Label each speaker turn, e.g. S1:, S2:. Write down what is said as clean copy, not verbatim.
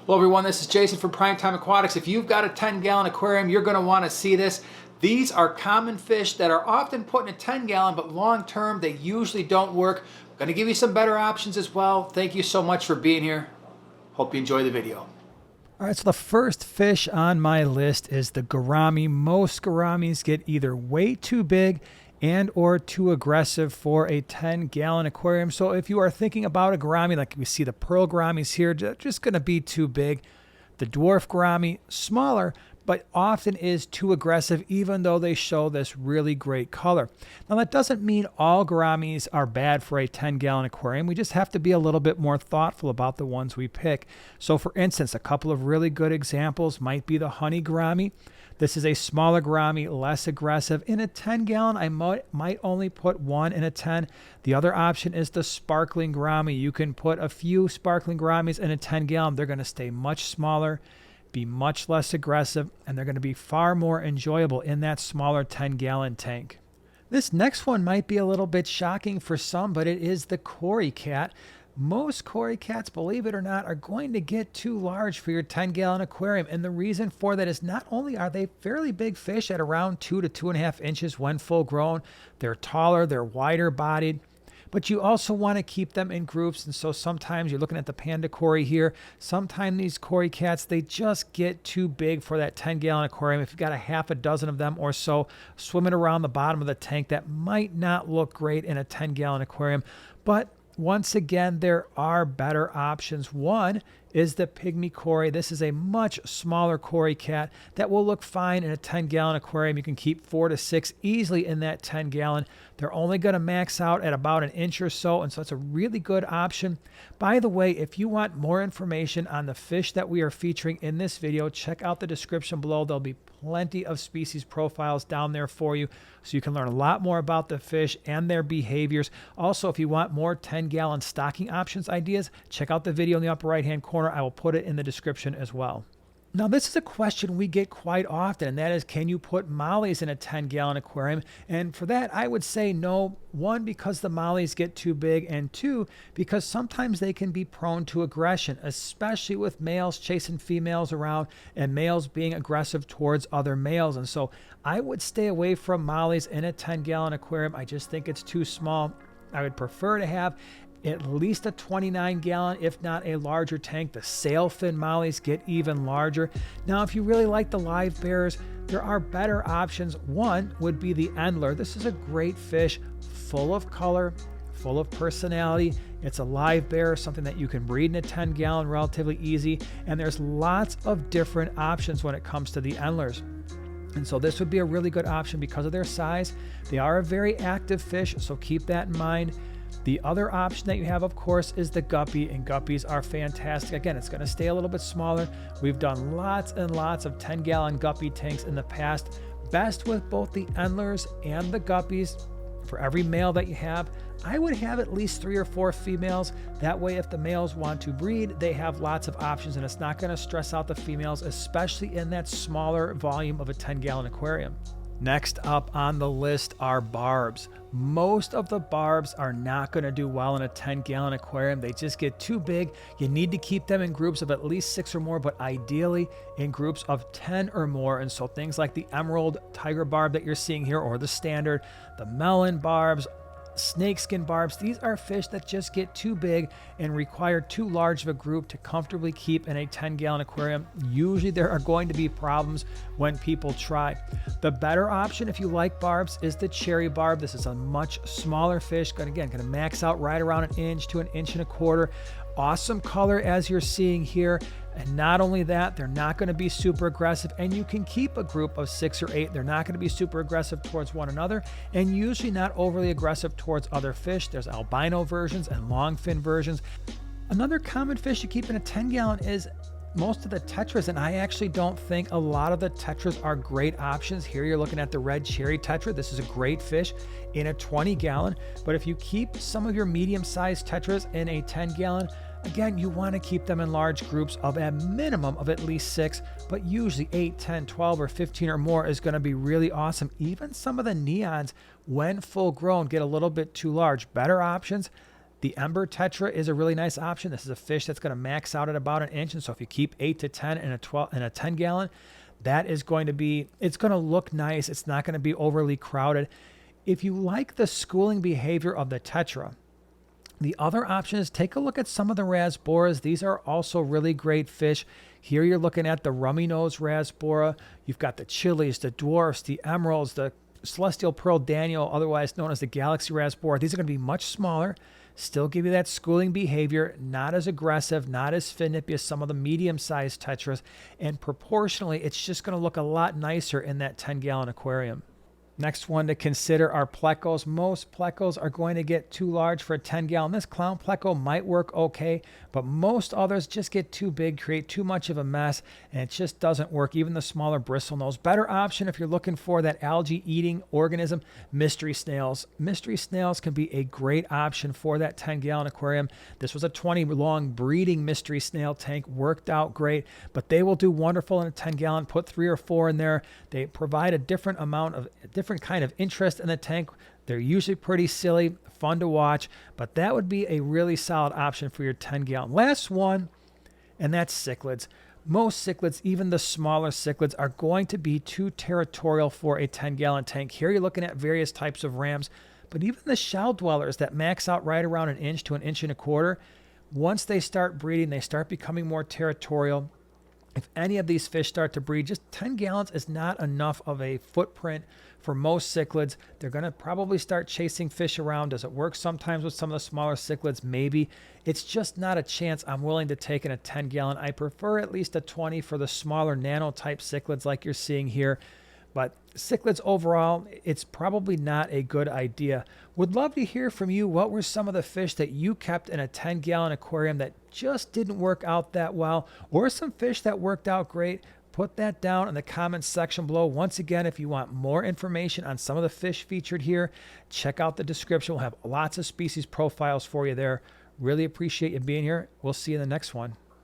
S1: Hello everyone, this is Jason from Primetime Aquatics. If you've got a 10-gallon aquarium, you're going to want to see this. These are common fish that are often put in a 10-gallon, but long-term they usually don't work. I'm going to give you some better options as well. Thank you so much for being here. Hope you enjoy the video.
S2: All right, so the first fish on my list is the gourami. Most gouramis get either way too big and or too aggressive for a 10-gallon aquarium. So if you are thinking about a gourami, like we see the pearl gouramis here, they're just going to be too big. The dwarf gourami, smaller, but often is too aggressive, even though they show this really great color. Now, that doesn't mean all gouramis are bad for a 10-gallon aquarium. We just have to be a little bit more thoughtful about the ones we pick. So, for instance, a couple of really good examples might be the honey gourami. This is a smaller gourami, less aggressive. In a 10-gallon, I might only put one in a 10. The other option is the sparkling gourami. You can put a few sparkling gouramis in a 10-gallon. They're going to stay much smaller, be much less aggressive, and they're going to be far more enjoyable in that smaller 10-gallon tank. This next one might be a little bit shocking for some, but it is the Cory cat. Most Cory cats, believe it or not, are going to get too large for your 10-gallon aquarium. And the reason for that is not only are they fairly big fish at around 2 to 2.5 inches when full grown, they're taller, they're wider bodied, but you also want to keep them in groups. And so sometimes you're looking at the panda Cory here. Sometimes these Cory cats, they just get too big for that 10-gallon aquarium. If you've got a half a dozen of them or so swimming around the bottom of the tank, that might not look great in a 10-gallon aquarium. But once again, there are better options. One is the pygmy Cory. This is a much smaller Cory cat that will look fine in a 10-gallon aquarium. You can keep 4 to 6 easily in that 10-gallon. They're only going to max out at about an inch or so, and so it's a really good option. By the way, if you want more information on the fish that we are featuring in this video, check out the description below. There'll be plenty of species profiles down there for you, so you can learn a lot more about the fish and their behaviors. Also, if you want more 10-gallon stocking options ideas, check out the video in the upper right-hand corner. I will put it in the description as well. Now, this is a question we get quite often, and that is, can you put mollies in a 10-gallon aquarium? And for that, I would say no. One, because the mollies get too big, and two, because sometimes they can be prone to aggression, especially with males chasing females around and males being aggressive towards other males. And so I would stay away from mollies in a 10-gallon aquarium. I just think it's too small. I would prefer to have at least a 29-gallon, if not a larger tank. The sailfin mollies get even larger. Now, if you really like the Livebearers, there are better options. One would be the Endler. This is a great fish, full of color, full of personality. It's a Livebearer, something that you can breed in a 10-gallon relatively easy. And there's lots of different options when it comes to the Endlers. And so this would be a really good option because of their size. They are a very active fish, so keep that in mind. The other option that you have, of course, is the guppy, and guppies are fantastic. Again, it's going to stay a little bit smaller. We've done lots and lots of 10-gallon guppy tanks in the past. Best with both the Endlers and the guppies. For every male that you have, I would have at least 3 or 4 females. That way, if the males want to breed, they have lots of options, and it's not going to stress out the females, especially in that smaller volume of a 10-gallon aquarium. Next up on the list are barbs. Most of the barbs are not going to do well in a 10-gallon aquarium. They just get too big. You need to keep them in groups of at least 6 or more, but ideally in groups of 10 or more. And so things like the emerald tiger barb that you're seeing here, or the standard, the melon barbs, snakeskin barbs, these are fish that just get too big and require too large of a group to comfortably keep in a 10-gallon aquarium. Usually there are going to be problems when people try. The better option, if you like barbs, is the cherry barb. This is a much smaller fish. Going to max out right around an inch to an inch and a quarter. Awesome color as you're seeing here. And not only that, they're not going to be super aggressive, and you can keep a group of 6 or 8. They're not going to be super aggressive towards one another, and usually not overly aggressive towards other fish. There's albino versions and longfin versions. Another common fish you keep in a 10-gallon is most of the Tetras, and I actually don't think a lot of the Tetras are great options. Here you're looking at the red cherry Tetra. This is a great fish in a 20-gallon, but if you keep some of your medium-sized Tetras in a 10-gallon, again, you want to keep them in large groups of a minimum of at least 6, but usually 8, 10, 12, or 15 or more is going to be really awesome. Even some of the neons, when full grown, get a little bit too large. Better options, The Ember Tetra is a really nice option. This is a fish that's going to max out at about an inch. And so if you keep 8 to 10 in a 10 gallon, that is going to be, it's going to look nice. It's not going to be overly crowded. If you like the schooling behavior of the Tetra, the other option is take a look at some of the rasboras. These are also really great fish. Here you're looking at the rummy nose rasbora. You've got the chilies, the dwarfs, the emeralds, the celestial pearl Daniel, otherwise known as the galaxy rasbora. These are going to be much smaller, still give you that schooling behavior, not as aggressive, not as finippy as some of the medium-sized tetras, and proportionally, it's just going to look a lot nicer in that 10-gallon aquarium. Next one to consider are plecos. Most plecos are going to get too large for a 10-gallon. This clown pleco might work okay, but most others just get too big, create too much of a mess, and it just doesn't work. Even the smaller bristlenose. Better option if you're looking for that algae-eating organism, mystery snails. Mystery snails can be a great option for that 10-gallon aquarium. This was a 20-long breeding mystery snail tank. Worked out great, but they will do wonderful in a 10-gallon. Put 3 or 4 in there. They provide a different kind of interest in the tank. They're usually pretty silly, fun to watch, but that would be a really solid option for your 10-gallon. Last one, and that's cichlids. Most cichlids, even the smaller cichlids, are going to be too territorial for a 10-gallon tank. Here you're looking at various types of rams, but even the shell dwellers that max out right around an inch to an inch and a quarter, once they start breeding, they start becoming more territorial. If any of these fish start to breed, just 10 gallons is not enough of a footprint for most cichlids. They're going to probably start chasing fish around. Does it work sometimes with some of the smaller cichlids? Maybe. It's just not a chance I'm willing to take in a 10-gallon. I prefer at least a 20 for the smaller nano-type cichlids like you're seeing here. But cichlids overall, it's probably not a good idea. Would love to hear from you. What were some of the fish that you kept in a 10-gallon aquarium that just didn't work out that well? Or some fish that worked out great? Put that down in the comments section below. Once again, if you want more information on some of the fish featured here, check out the description. We'll have lots of species profiles for you there. Really appreciate you being here. We'll see you in the next one.